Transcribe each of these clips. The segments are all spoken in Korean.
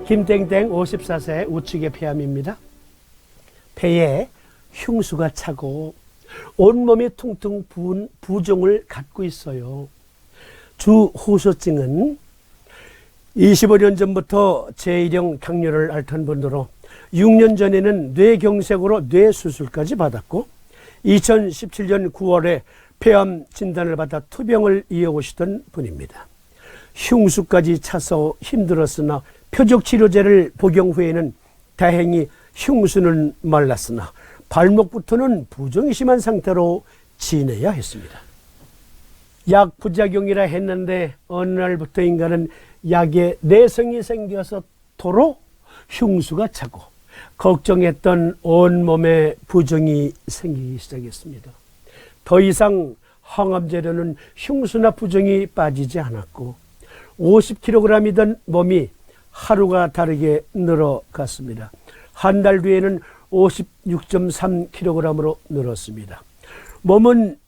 김땡땡 54세 우측의 폐암입니다. 폐에 흉수가 차고 온몸이 퉁퉁 부은 부종을 갖고 있어요. 주 호소증은 25년 전부터 제1형 당뇨를 앓던 분으로 6년 전에는 뇌경색으로 뇌수술까지 받았고 2017년 9월에 폐암 진단을 받아 투병을 이어오시던 분입니다. 흉수까지 차서 힘들었으나 표적치료제를 복용 후에는 다행히 흉수는 말랐으나 발목부터는 부종이 심한 상태로 지내야 했습니다. 약 부작용이라 했는데 어느 날부터 인간은 약에 내성이 생겨서 도로 흉수가 차고 걱정했던 온몸에 부종이 생기기 시작했습니다. 더 이상 항암제로는 흉수나 부종이 빠지지 않았고 50kg이던 몸이 하루가 다르게 늘어갔습니다. 한 달 뒤에는 56.3kg으로 늘었습니다. 몸은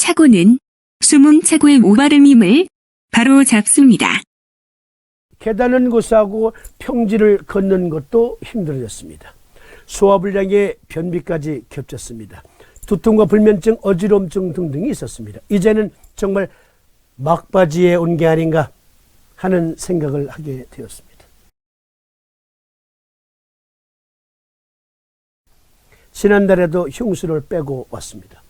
차고는 숨은 차고의 모발음임을 바로 잡습니다. 계단은 고사하고 평지를 걷는 것도 힘들어졌습니다. 소화불량에 변비까지 겹쳤습니다. 두통과 불면증, 어지럼증 등등이 있었습니다. 이제는 정말 막바지에 온 게 아닌가 하는 생각을 하게 되었습니다. 지난달에도 흉수를 빼고 왔습니다.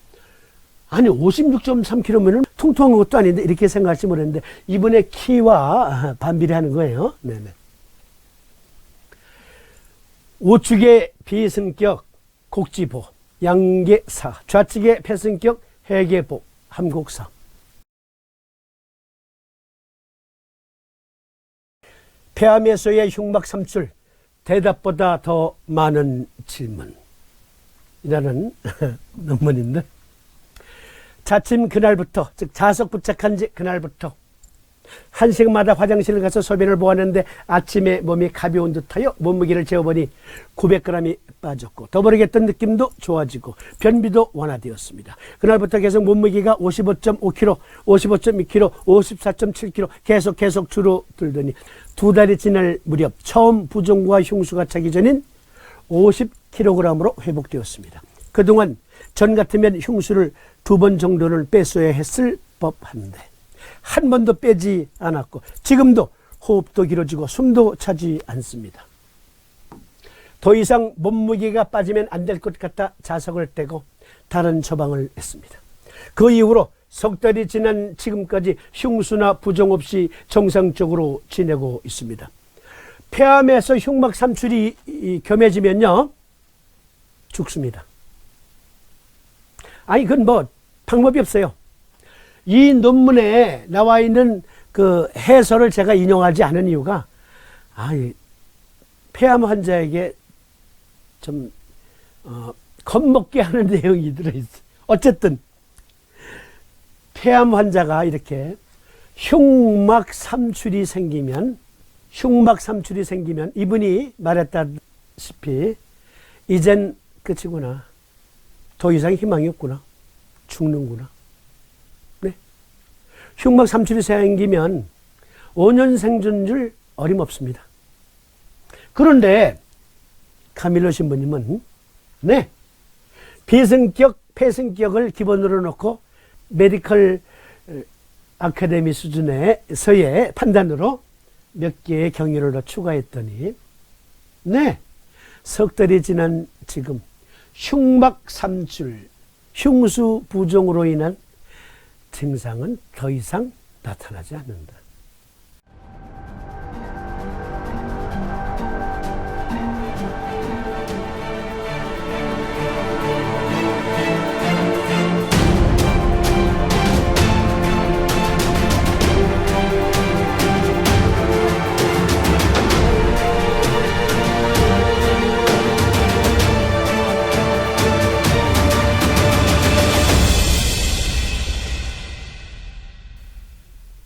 아니 56.3kg면 통통한 것도 아닌데 이렇게 생각하지 못했는데 이번에 키와 반비례하는 거예요. 네네. 우측에 비승격 곡지보, 양계사, 좌측에 패승격 해계보, 함곡사. 폐암에서의 흉막 삼출, 대답보다 더 많은 질문 이라는 논문인데 자침 그날부터, 즉 자석 부착한 지 그날부터 한식마다 화장실을 가서 소변을 보았는데 아침에 몸이 가벼운 듯하여 몸무게를 재어보니 900g이 빠졌고 더 모르겠던 느낌도 좋아지고 변비도 완화되었습니다. 그날부터 계속 몸무게가 55.5kg, 55.2kg, 54.7kg 계속 줄어들더니 두 달이 지날 무렵 처음 부종과 흉수가 차기 전인 50kg으로 회복되었습니다. 그동안 전 같으면 흉수를 2번 정도는 뺐어야 했을 법한데 한 번도 빼지 않았고 지금도 호흡도 길어지고 숨도 차지 않습니다. 더 이상 몸무게가 빠지면 안 될 것 같아 자석을 떼고 다른 처방을 했습니다. 그 이후로 석 달이 지난 지금까지 흉수나 부종 없이 정상적으로 지내고 있습니다. 폐암에서 흉막 삼출이 겸해지면요 죽습니다. 아니 그건 뭐 방법이 없어요. 이 논문에 나와 있는 그 해설을 제가 인용하지 않은 이유가 폐암 환자에게 좀 겁먹게 하는 내용이 들어있어요. 어쨌든 폐암 환자가 이렇게 흉막 삼출이 생기면 이분이 말했다시피 이젠 끝이구나. 더 이상 희망이 없구나. 죽는구나. 네. 흉막 삼출이 생기면 5년 생존율 어림없습니다. 그런데 카밀로 신부님은 비승격, 폐승격을 기본으로 놓고 메디컬 아카데미 수준에서의 판단으로 몇 개의 경위를 더 추가했더니 석 달이 지난 지금 흉막 삼출, 흉수 부종으로 인한 증상은 더 이상 나타나지 않는다.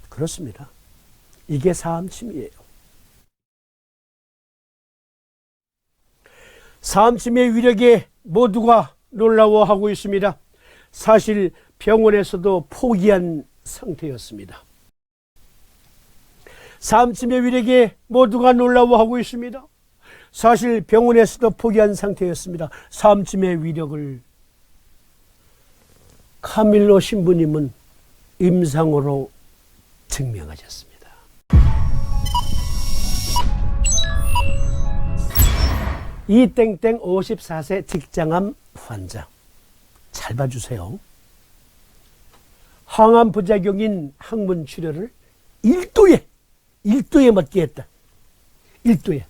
그렇습니다. 이게 사암침이에요. 사암침의 위력에 모두가 놀라워하고 있습니다. 사실 병원에서도 포기한 상태였습니다. 삼침의 위력에 모두가 놀라워하고 있습니다. 사실 병원에서도 포기한 상태였습니다. 삼침의 위력을. 카밀로 신부님은 임상으로 증명하셨습니다. 이땡땡 54세 직장암 환자. 잘 봐주세요. 항암 부작용인 항문 치료를 1도에 맞게 했다. 1도에.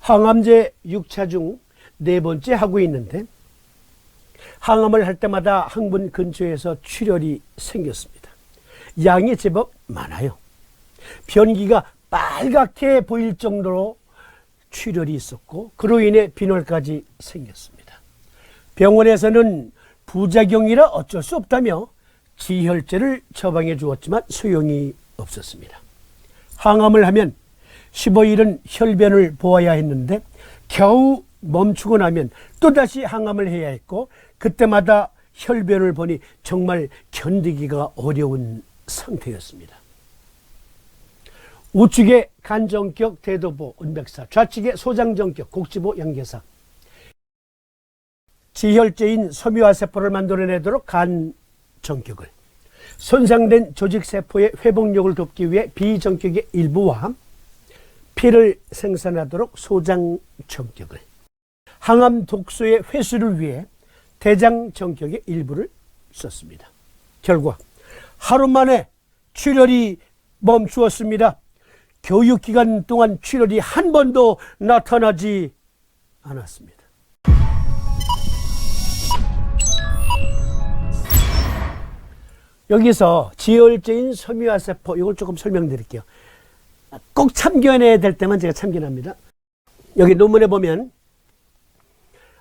항암제 6차 중 4번째 하고 있는데 항암을 할 때마다 항문 근처에서 출혈이 생겼습니다. 양이 제법 많아요. 변기가 빨갛게 보일 정도로 출혈이 있었고 그로 인해 빈혈까지 생겼습니다. 병원에서는 부작용이라 어쩔 수 없다며 지혈제를 처방해 주었지만 소용이 없었습니다. 항암을 하면 15일은 혈변을 보아야 했는데 겨우 멈추고 나면 또다시 항암을 해야 했고 그때마다 혈변을 보니 정말 견디기가 어려운 상태였습니다. 우측에 간정격 대도보 은백사, 좌측에 소장정격 곡지보 양계사. 지혈제인 섬유화세포를 만들어내도록 간정격을, 손상된 조직세포의 회복력을 돕기 위해 비정격의 일부와 피를 생산하도록 소장정격을, 항암 독소의 회수를 위해 대장정격의 일부를 썼습니다. 결과 하루 만에 출혈이 멈추었습니다. 교육기간 동안 출혈이 한 번도 나타나지 않았습니다. 여기서 지혈제인 섬유화세포, 이걸 조금 설명드릴게요. 꼭 참견해야 될 때만 제가 참견합니다. 여기 논문에 보면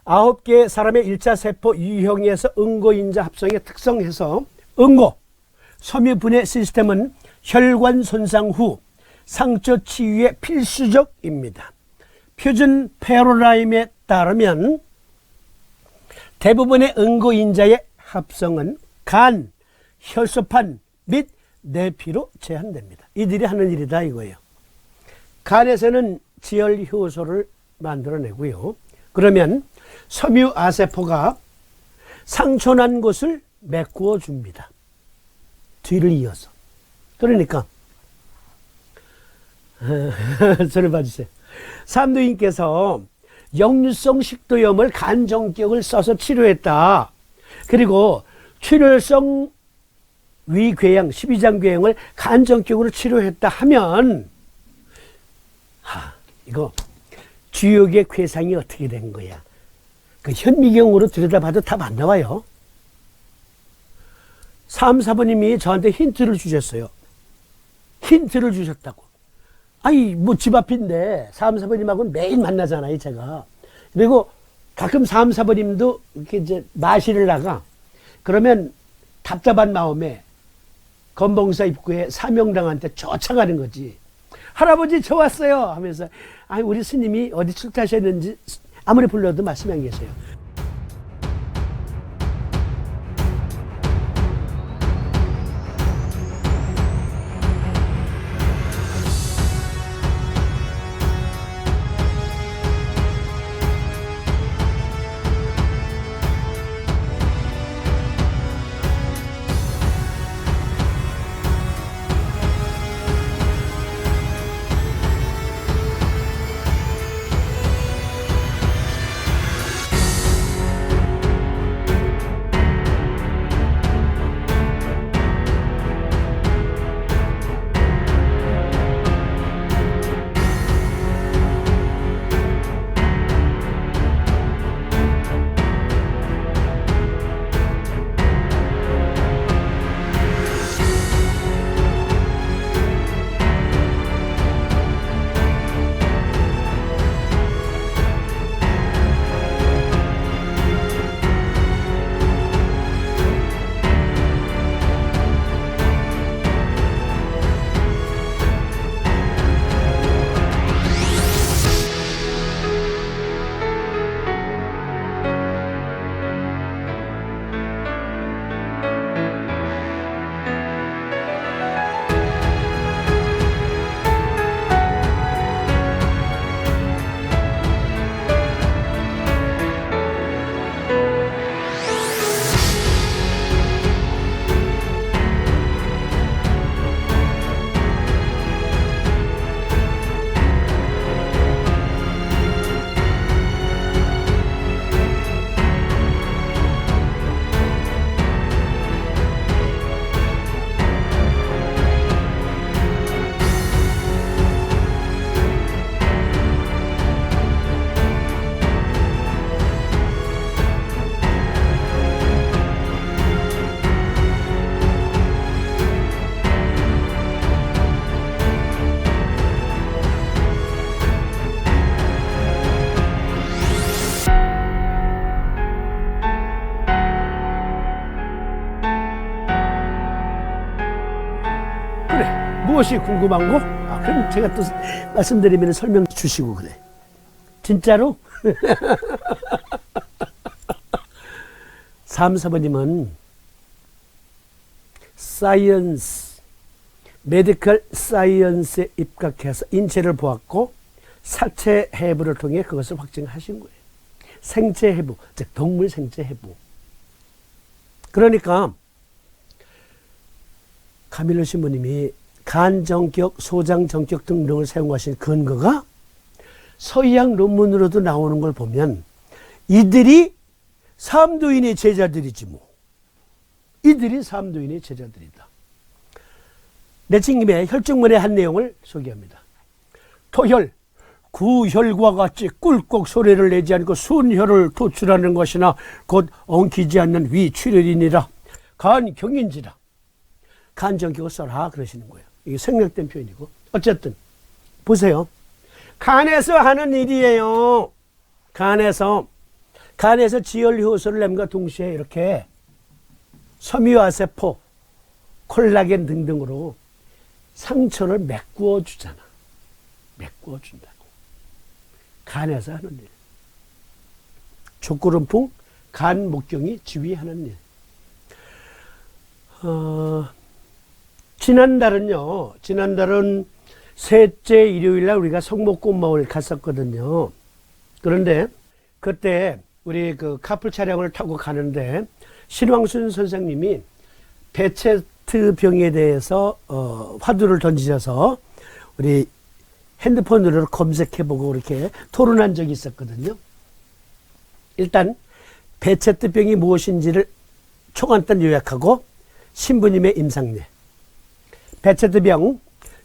9개 사람의 1차 세포 유형에서 응고인자 합성의 특성에서 응고, 섬유 분해 시스템은 혈관 손상 후 상처 치유에 필수적입니다. 표준 패러다임에 따르면 대부분의 응고인자의 합성은 간, 혈소판 및 내피로 제한됩니다. 이들이 하는 일이다 이거예요. 간에서는 지혈 효소를 만들어내고요. 그러면 섬유아세포가 상처난 곳을 메꾸어 줍니다. 뒤를 이어서. 그러니까 저를 봐주세요. 삼두인께서 역류성 식도염을 간정격을 써서 치료했다. 그리고 출혈성 위궤양, 12장궤양을 간정격으로 치료했다 하면 이거 주역의 궤상이 어떻게 된 거야? 그 현미경으로 들여다봐도 답 안 나와요. 3, 4번님이 저한테 힌트를 주셨어요. 힌트를 주셨다고. 아니 뭐 집 앞인데 3, 4번님하고는 매일 만나잖아요 제가. 그리고 가끔 3, 4번님도 이렇게 이제 마실을 나가. 그러면 답답한 마음에 건봉사 입구에 사명당한테 쫓아가는 거지. 할아버지 저 왔어요 하면서 아니 우리 스님이 어디 출타하셨는지 아무리 불러도 말씀이 안 계세요. 그것이 궁금한 거? 아, 그럼 제가 또 말씀드리면 설명 주시고 그래. 진짜로? 3사번님은 사이언스, 메디컬 사이언스에 입각해서 인체를 보았고 사체 해부를 통해 그것을 확증하신 거예요. 생체 해부, 즉 동물 생체 해부. 그러니까 카밀로 신부님이 간 정격, 소장 정격 등등을 사용하신 근거가 서양 논문으로도 나오는 걸 보면 이들이 삼도인의 제자들이지 뭐. 이들이 삼도인의 제자들이다. 내친김에 혈증문의 한 내용을 소개합니다. 토혈, 구혈과 같이 꿀꺽 소리를 내지 않고 순혈을 도출하는 것이나 곧 엉키지 않는 위출혈이니라. 간경인지라. 간정격을 써라 그러시는 거예요. 이게 생략된 표현이고. 어쨌든 보세요. 간에서 하는 일이에요. 간에서 지혈 효소를 냄과 동시에 이렇게 섬유화세포, 콜라겐 등등으로 상처를 메꾸어 주잖아. 메꾸어 준다고. 간에서 하는 일. 족구름풍, 간 목경이 지휘하는 일. 지난달은 셋째 일요일날 우리가 성목꽃마을 갔었거든요. 그런데 그때 우리 그 카풀 차량을 타고 가는데 신왕순 선생님이 베체트병에 대해서 화두를 던지셔서 우리 핸드폰으로 검색해보고 이렇게 토론한 적이 있었거든요. 일단 베체트병이 무엇인지를 초간단 요약하고 신부님의 임상례.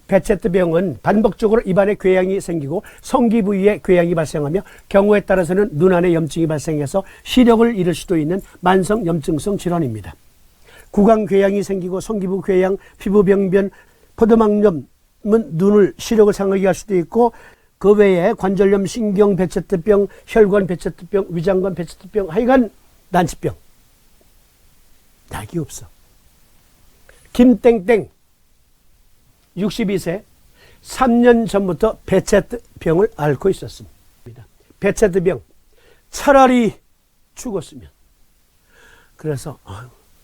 베체트병은 반복적으로 입안에 궤양이 생기고 성기 부위에 궤양이 발생하며 경우에 따라서는 눈 안에 염증이 발생해서 시력을 잃을 수도 있는 만성 염증성 질환입니다. 구강 궤양이 생기고 성기부 궤양, 피부 병변, 포도막염은 눈을 시력을 상하게 할 수도 있고 그 외에 관절염, 신경 베체트병, 혈관 베체트병, 위장관 베체트병, 하여간 난치병. 약이 없어. 김땡땡 62세 3년 전부터 베체트병을 앓고 있었습니다. 베체트병 차라리 죽었으면. 그래서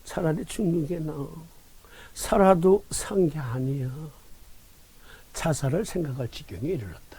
차라리 죽는 게 나아. 살아도 산 게 아니야. 자살을 생각할 지경에 이르렀다.